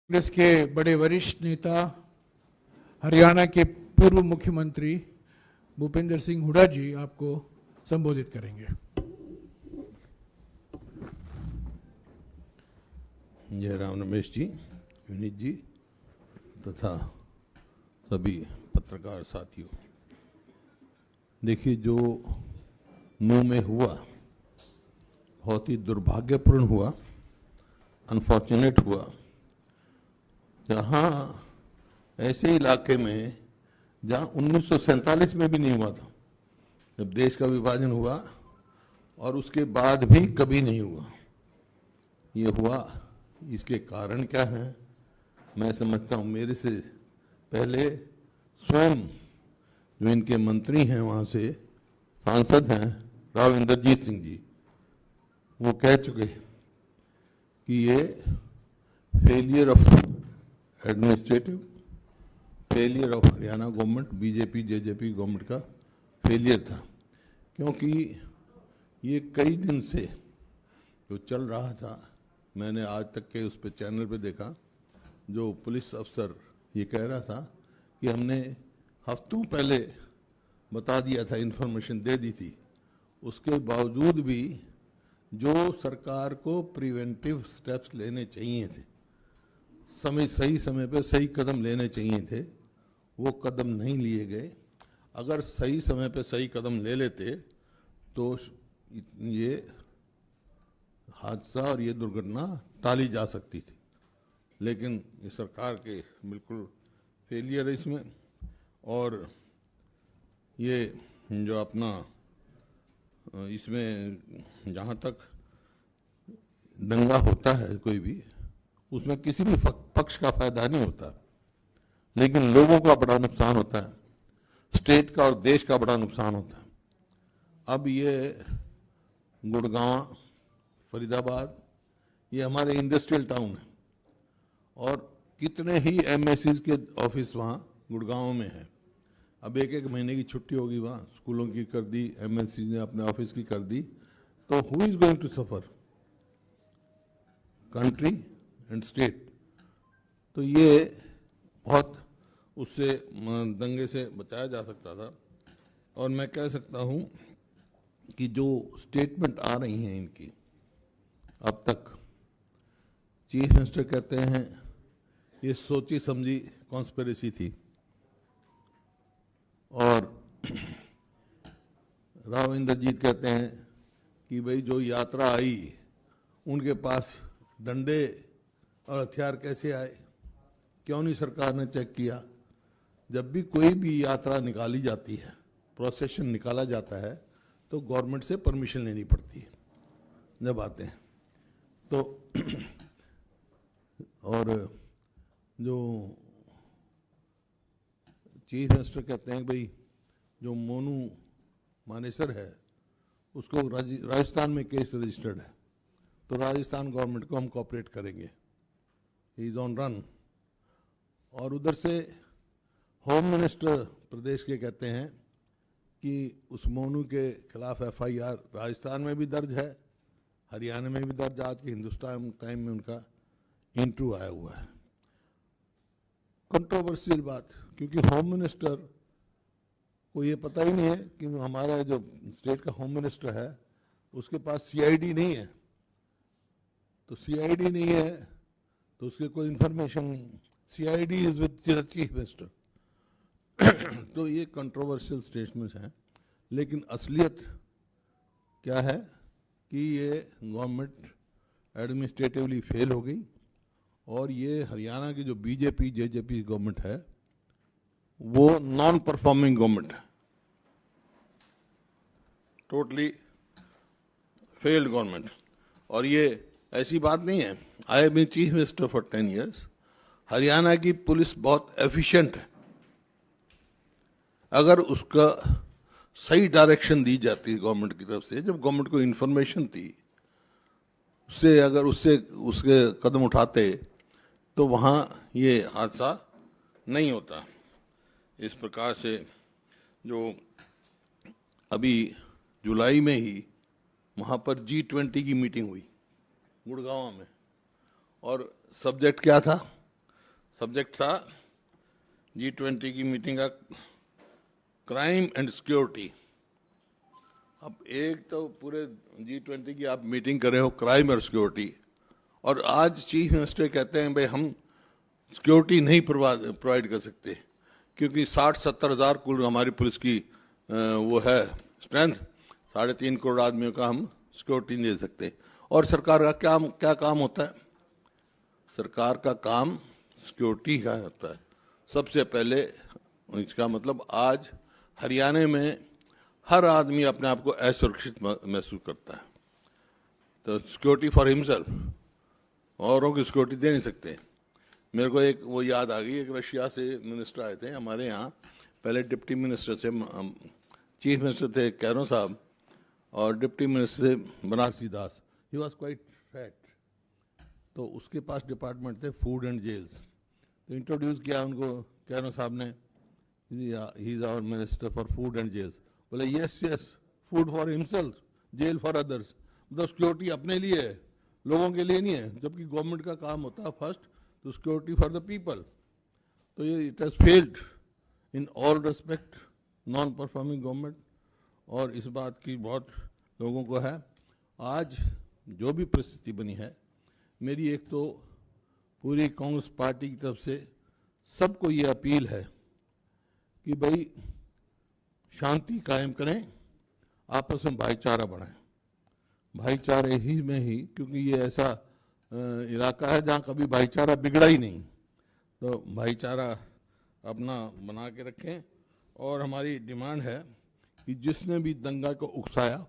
कांग्रेस के बड़े वरिष्ठ नेता हरियाणा के पूर्व मुख्यमंत्री भूपेंद्र सिंह हुड्डा जी आपको संबोधित करेंगे। जयराम रमेश जी, विनीत जी तथा सभी पत्रकार साथियों, देखिए जो नूह में हुआ बहुत ही दुर्भाग्यपूर्ण हुआ, अनफॉर्चुनेट हुआ। जहाँ ऐसे इलाके में जहाँ 1947 में भी नहीं हुआ था, जब देश का विभाजन हुआ, और उसके बाद भी कभी नहीं हुआ। ये हुआ, इसके कारण क्या है मैं समझता हूँ। मेरे से पहले स्वयं जो इनके मंत्री हैं, वहाँ से सांसद हैं राव इंद्रजीत सिंह जी, वो कह चुके कि ये failure of administrative, failure of Haryana government, BJP JJP government का फेलियर था। क्योंकि ये कई दिन से जो चल रहा था, मैंने आज तक के उस पे चैनल पे देखा, जो पुलिस अफसर ये कह रहा था कि हमने हफ्तों पहले बता दिया था, इन्फॉर्मेशन दे दी थी। उसके बावजूद भी जो सरकार को प्रिवेंटिव स्टेप्स लेने चाहिए थे, सही समय पे सही कदम लेने चाहिए थे, वो कदम नहीं लिए गए। अगर सही समय पे सही कदम ले लेते तो ये हादसा और ये दुर्घटना टाली जा सकती थी। लेकिन ये सरकार के बिल्कुल फेलियर है इसमें। और ये जो अपना इसमें जहाँ तक दंगा होता है कोई भी, उसमें किसी भी पक्ष का फायदा नहीं होता, लेकिन लोगों का बड़ा नुकसान होता है, स्टेट का और देश का बड़ा नुकसान होता है। अब ये गुड़गांव, फरीदाबाद, ये हमारे इंडस्ट्रियल टाउन है, और कितने ही एमएससीज के ऑफिस वहाँ गुड़गांव में है। अब एक महीने की छुट्टी होगी, वहाँ स्कूलों की कर दी, एमएससी ने अपने ऑफिस की कर दी, तो who is going to suffer? Country and state. तो ये बहुत उससे दंगे से बचाया जा सकता था। और मैं कह सकता हूँ कि जो स्टेटमेंट आ रही हैं इनकी अब तक, चीफ मिनिस्टर कहते हैं ये सोची समझी कॉन्स्पिरेसी थी, और राव इंद्रजीत कहते हैं कि भाई जो यात्रा आई उनके पास डंडे और हथियार कैसे आए, क्यों नहीं सरकार ने चेक किया? जब भी कोई भी यात्रा निकाली जाती है, प्रोसेशन निकाला जाता है, तो गवर्नमेंट से परमिशन लेनी पड़ती है जब आते हैं। तो और जो चीफ मिनिस्टर कहते हैं कि भाई जो मोनू मानेसर है उसको राजस्थान में केस रजिस्टर्ड है, तो राजस्थान गवर्नमेंट को हम कोऑपरेट करेंगे, ही इज ऑन रन। और उधर से होम मिनिस्टर प्रदेश के कहते हैं कि उस मोनू के खिलाफ एफआईआर राजस्थान में भी दर्ज है, हरियाणा में भी दर्ज। आज के हिंदुस्तान टाइम में उनका इंटरव्यू आया हुआ है। कंट्रोवर्शियल बात, क्योंकि होम मिनिस्टर को ये पता ही नहीं है कि हमारा जो स्टेट का होम मिनिस्टर है उसके पास सीआईडी नहीं है। तो सीआईडी नहीं है तो उसके कोई इंफॉर्मेशन नहीं, CID is with chief minister. तो ये कंट्रोवर्शियल स्टेटमेंट्स हैं, लेकिन असलियत क्या है कि ये गवर्नमेंट एडमिनिस्ट्रेटिवली फेल हो गई, और ये हरियाणा की जो बीजेपी जेजेपी गवर्नमेंट है वो नॉन परफॉर्मिंग गवर्नमेंट है, टोटली फेल्ड गवर्नमेंट। और ये ऐसी बात नहीं है, I have been chief minister for 10 years। Haryana की पुलिस बहुत एफिशिएंट है। अगर उसका सही डायरेक्शन दी जाती है गवर्नमेंट की तरफ से, जब गवर्नमेंट को इंफॉर्मेशन थी उससे, अगर उसके कदम उठाते तो वहाँ ये हादसा नहीं होता। इस प्रकार से जो अभी जुलाई में ही वहाँ पर G20 की मीटिंग हुई गुड़गांव में, और सब्जेक्ट क्या था? सब्जेक्ट था G20 की मीटिंग का क्राइम एंड सिक्योरिटी। अब एक तो पूरे G20 की आप मीटिंग कर रहे हो क्राइम और सिक्योरिटी, और आज चीफ मिनिस्टर कहते हैं भाई हम सिक्योरिटी नहीं प्रोवाइड कर सकते क्योंकि 60-70 हज़ार कुल हमारी पुलिस की वो है स्ट्रेंथ, 3.5 करोड़ आदमियों का हम सिक्योरिटी नहीं दे सकते। और सरकार का क्या काम होता है? सरकार का काम सिक्योरिटी का होता है सबसे पहले। इसका मतलब आज हरियाणा में हर आदमी अपने आप को असुरक्षित महसूस करता है, तो सिक्योरिटी फॉर हिमसेल्फ, औरों की सिक्योरिटी दे नहीं सकते। मेरे को एक वो याद आ गई, एक रशिया से मिनिस्टर आए थे हमारे यहाँ, पहले डिप्टी मिनिस्टर से, चीफ मिनिस्टर थे कैरो साहब और डिप्टी मिनिस्टर थे Banarasi Das. He was quite fat, तो उसके पास डिपार्टमेंट थे फूड एंड जेल्स, तो इंट्रोड्यूस किया उनको कैरो साहब ने, he is our minister for food and jails. बोले yes yes, food for himself, jail for others. मतलब सिक्योरिटी अपने लिए है, लोगों के लिए नहीं है, जबकि गवर्नमेंट का काम होता है फर्स्ट तो सिक्योरिटी फॉर द पीपल। तो ये it has failed in all respect, non performing government, और इस बात की बहुत लोगों को है। आज जो भी परिस्थिति बनी है, मेरी एक तो पूरी कांग्रेस पार्टी की तरफ से सबको ये अपील है कि भाई शांति कायम करें, आपस में भाईचारा बढ़ाएं। भाईचारे ही में ही, क्योंकि ये ऐसा इलाका है जहाँ कभी भाईचारा बिगड़ा ही नहीं, तो भाईचारा अपना बना के रखें। और हमारी डिमांड है कि जिसने भी दंगा को उकसाया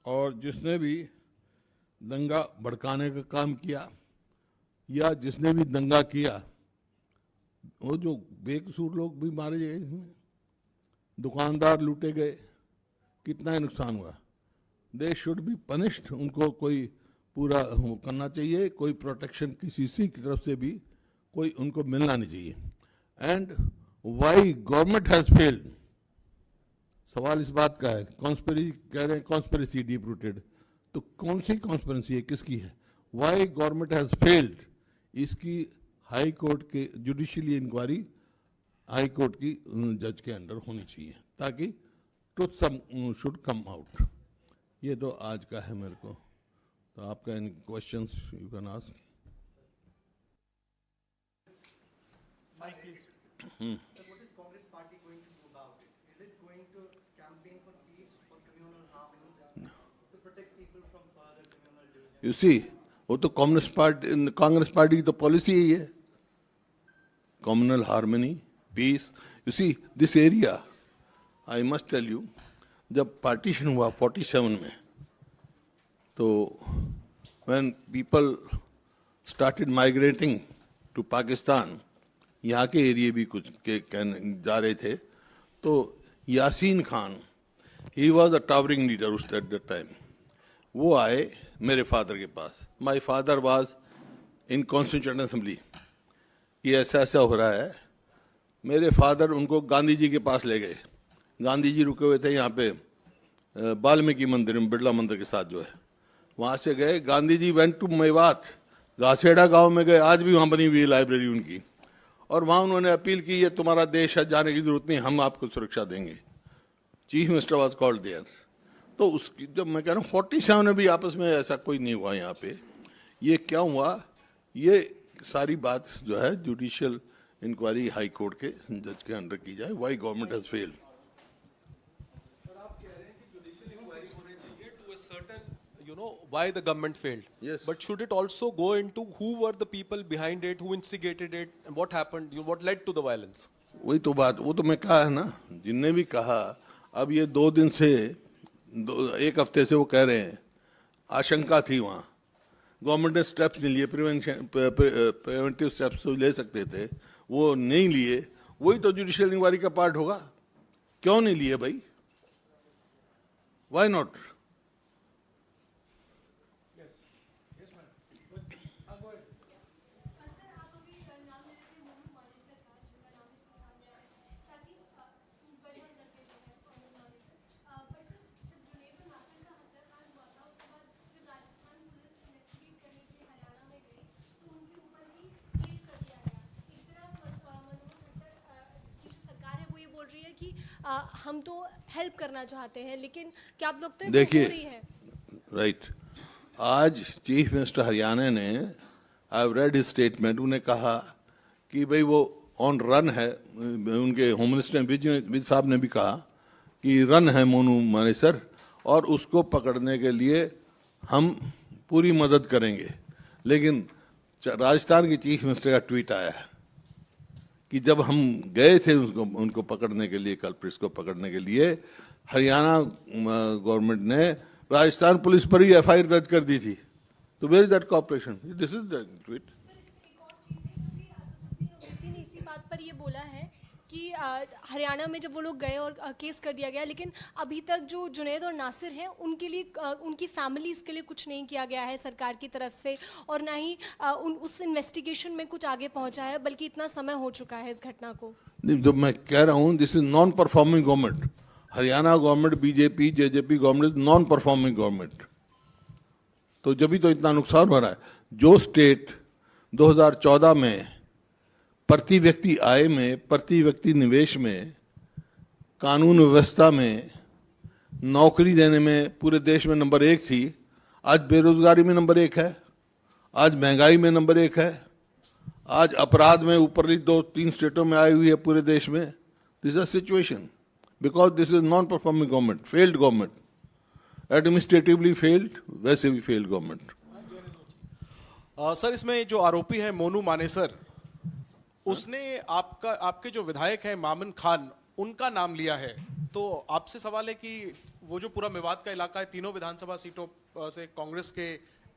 और जिसने भी दंगा भड़काने का काम किया या जिसने भी दंगा किया, वो जो बेकसूर लोग भी मारे गए इसमें, दुकानदार लूटे गए, कितना ही नुकसान हुआ, दे शुड बी पनिश्ड। उनको कोई पूरा करना चाहिए, कोई प्रोटेक्शन किसी की तरफ से भी कोई उनको मिलना नहीं चाहिए। And Y government has failed, सवाल इस बात का है। कॉन्स्पिरेसी कह रहे हैं, कॉन्स्पिरेसी डीप रूटेड, तो कौन सी कॉन्स्पिरेसी है, किसकी है? वाई गवर्नमेंट हैज फेल्ड, इसकी हाई कोर्ट के जुडिशियली इंक्वायरी हाई कोर्ट की जज के अंडर होनी चाहिए ताकि truth some should come out. ये तो आज का है मेरे को, तो आपका in questions you can ask. Mike, please. So what is Congress party going to do about it? Is it going to campaign for peace, for communal harmony, to protect people from further communal division? You see, वो तो Congress party की तो policy यही है, communal harmony, peace. You see this area, I must tell you, जब partition हुआ 47 में, तो when people started migrating to Pakistan, यहाँ के एरिया भी कुछ के जा रहे थे, तो Yasin Khan, he was a towering leader उस एट दैट टाइम, वो आए मेरे फादर के पास। My father was in constituent assembly कि ऐसा ऐसा हो रहा है। मेरे फादर उनको गांधी जी के पास ले गए, गांधी जी रुके हुए थे यहाँ पे वाल्मीकि मंदिर में, बिरला मंदिर के साथ जो है, वहाँ से गए। गांधी जी वेंट टू मेवात, घासेड़ा गांव में गए, आज भी वहाँ बनी हुई है लाइब्रेरी उनकी, और वहाँ उन्होंने अपील की ये तुम्हारा देश है, जाने की जरूरत नहीं, हम आपको सुरक्षा देंगे। Chief minister was called there. तो उसकी जब मैं कह रहा हूँ 47 में भी आपस में ऐसा कोई नहीं हुआ यहाँ पे। ये क्या हुआ, ये सारी बात जो है जुडिशियल इंक्वायरी हाई कोर्ट के जज के अंडर की जाए। Y government has failed. Why the government failed. Yes. But should it also go into who were the people behind it, who instigated it, and what happened, what led to the violence? वही तो बात, वो तो मैं कहा है ना, जिनने भी कहा, अब ये 2 दिन से, 1 हफ्ते से वो कह रहे हैं आशंका थी वहाँ, गवर्नमेंट ने स्टेप्स नहीं लिए, प्रिवेंटिव स्टेप्स तो ले सकते थे, वो नहीं लिए। वही तो जुडिशियल इंक्वायरी का पार्ट होगा। क्यों नहीं लिए भाई? Why not? रही है कि हम तो हेल्प करना चाहते हैं, लेकिन क्या आप लगता है देखिए, हो रही है? राइट, आज चीफ मिनिस्टर हरियाणा ने, I have read his statement, उन्हें कहा कि भाई वो ऑन रन है। उनके होम मिनिस्टर विज साहब ने भी कहा कि रन है मोनू मानेसर, और उसको पकड़ने के लिए हम पूरी मदद करेंगे। लेकिन राजस्थान के चीफ मिनिस्टर का ट्वीट आया है कि जब हम गए थे उनको पकड़ने के लिए, कल्प्रिट्स को पकड़ने के लिए, हरियाणा गवर्नमेंट ने राजस्थान पुलिस पर ही एफआईआर दर्ज कर दी थी। तो where is that cooperation? This is the tweet. इसी बात पर ये बोला है कि हरियाणा में जब वो लोग गए और केस कर दिया गया, लेकिन अभी तक जो जुनैद और नासिर हैं उनके लिए उनकी फैमिलीज के लिए कुछ नहीं किया गया है सरकार की तरफ से, और ना ही उस इन्वेस्टिगेशन में कुछ आगे पहुंचा है, बल्कि इतना समय हो चुका है इस घटना को। जो मैं कह रहा हूं, this is non performing government. Haryana government, BJP JJP government is non performing government. तो जब भी तो इतना नुकसान हो रहा है। जो स्टेट 2014 में प्रति व्यक्ति आय में, प्रति व्यक्ति निवेश में, कानून व्यवस्था में, नौकरी देने में पूरे देश में नंबर 1 थी, आज बेरोजगारी में नंबर 1 है, आज महंगाई में नंबर 1 है, आज अपराध में ऊपरली 2-3 स्टेटों में आई हुई है पूरे देश में। This is situation because this is non performing government, failed government, administratively failed, वैसे भी फेल्ड गवर्नमेंट। सर, इसमें जो आरोपी है मोनू मानेसर, उसने आपके जो विधायक हैं मामन खान, उनका नाम लिया है। तो आपसे सवाल है कि वो जो पूरा मेवात का इलाका है, तीनों विधानसभा सीटों से कांग्रेस के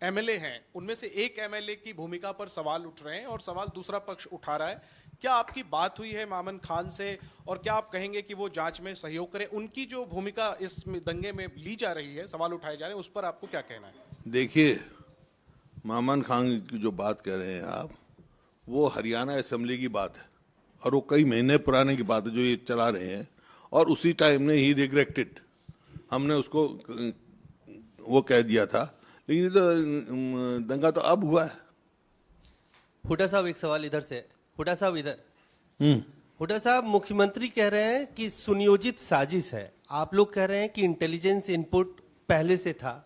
एमएलए हैं, उनमें से एक एमएलए की भूमिका पर सवाल उठ रहे हैं और सवाल दूसरा पक्ष उठा रहा है। क्या आपकी बात हुई है मामन खान से, और क्या आप कहेंगे कि वो जांच में सहयोग करें? उनकी जो भूमिका इस दंगे में ली जा रही है, सवाल उठाए जा रहे हैं, उस पर आपको क्या कहना है? देखिए, मामन खान की जो बात कह रहे हैं आप, वो हरियाणा असेंबली की बात है, और वो कई महीने पुराने की बात है जो ये चला रहे हैं, और उसी टाइम में ही रिग्रेक्टेड, हमने उसको वो कह दिया था। लेकिन तो दंगा तो अब हुआ है। हुड्डा साहब, एक सवाल इधर से। हुड्डा साहब इधर। हुड्डा साहब, मुख्यमंत्री कह रहे हैं कि सुनियोजित साजिश है, आप लोग कह रहे हैं कि इंटेलिजेंस इनपुट पहले से था।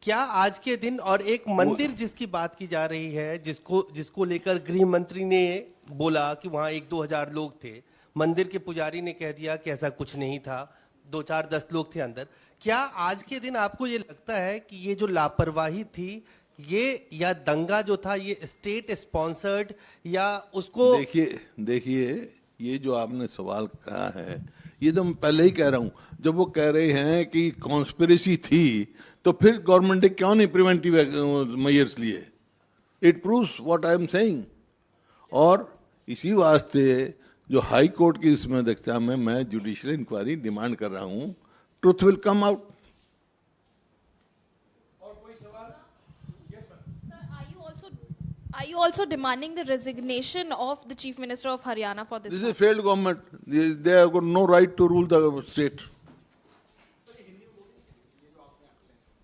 क्या आज के दिन, और एक मंदिर जिसकी बात की जा रही है, जिसको लेकर गृह मंत्री ने बोला कि वहां 1-2 हजार लोग थे, मंदिर के पुजारी ने कह दिया कि ऐसा कुछ नहीं था, 2-4-10 लोग थे अंदर। क्या आज के दिन आपको ये लगता है कि ये जो लापरवाही थी, ये या दंगा जो था, ये स्टेट स्पॉन्सर्ड, या उसको? देखिए, ये जो आपने सवाल कहा है, ये तो मैं पहले ही कह रहा हूं। जब वो कह रहे हैं कि कॉन्स्पिरेसी थी, तो फिर गवर्नमेंट ने क्यों नहीं प्रिवेंटिव मेजर्स लिए? It proves what I am saying. और इसी वास्ते जो हाई कोर्ट की इसमें देखता में मैं जुडिशियल इंक्वायरी डिमांड कर रहा हूं। Truth will come out. Are you also demanding the resignation of the Chief Minister of Haryana for this? This is a failed government. They have got no right to rule the state.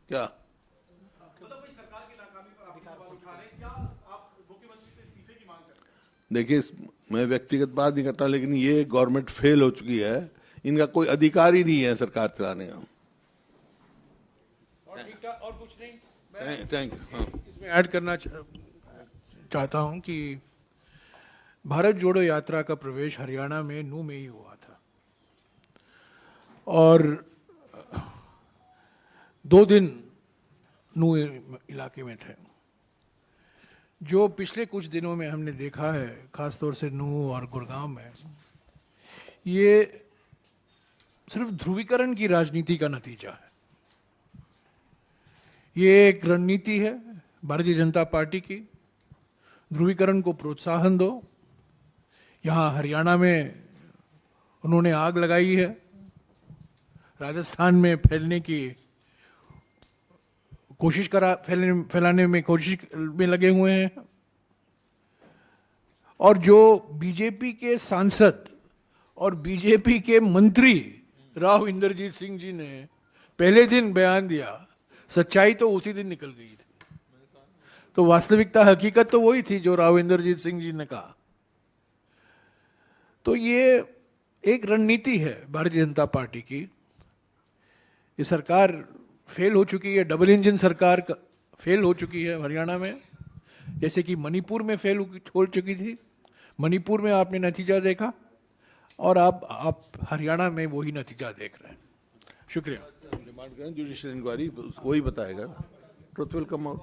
क्या? देखिए, मैं व्यक्तिगत बात नहीं करता, लेकिन ये government fail हो चुकी है। इनका कोई अधिकार ही नहीं है सरकार चलाने का। और कुछ नहीं। Thank you. इसमें ऐड करना चाहता हूं कि भारत जोड़ो यात्रा का प्रवेश हरियाणा में नूह में ही हुआ था, और 2 दिन नूह इलाके में थे। जो पिछले कुछ दिनों में हमने देखा है, खासतौर से नूह और गुड़गांव में, ये सिर्फ ध्रुवीकरण की राजनीति का नतीजा है। ये एक रणनीति है भारतीय जनता पार्टी की, ध्रुवीकरण को प्रोत्साहन दो। यहाँ हरियाणा में उन्होंने आग लगाई है, राजस्थान में फैलने की कोशिश फैलाने में कोशिश में लगे हुए हैं। और जो बीजेपी के सांसद और बीजेपी के मंत्री राव इंद्रजीत सिंह जी ने पहले दिन बयान दिया, सच्चाई तो उसी दिन निकल गई थी। तो वास्तविकता, हकीकत तो वही थी जो राव इंद्रजीत सिंह जी ने कहा। तो ये एक रणनीति है भारतीय जनता पार्टी की। ये सरकार फेल हो चुकी है, डबल इंजन सरकार फेल हो चुकी है हरियाणा में, जैसे कि मणिपुर में फेल हो चुकी थी। मणिपुर में आपने नतीजा देखा और आप हरियाणा में वही नतीजा देख रहे हैं। शुक्रिया। डिमांड करें जुडिशियल इंक्वायरी, वही बताएगा ना, truth will come out.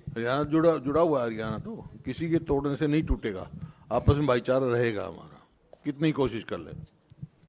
Haryana जुड़ा हुआ है, हरियाणा तो किसी के तोड़ने से नहीं टूटेगा, आपस में भाईचारा रहेगा हमारा, कितनी कोशिश कर ले।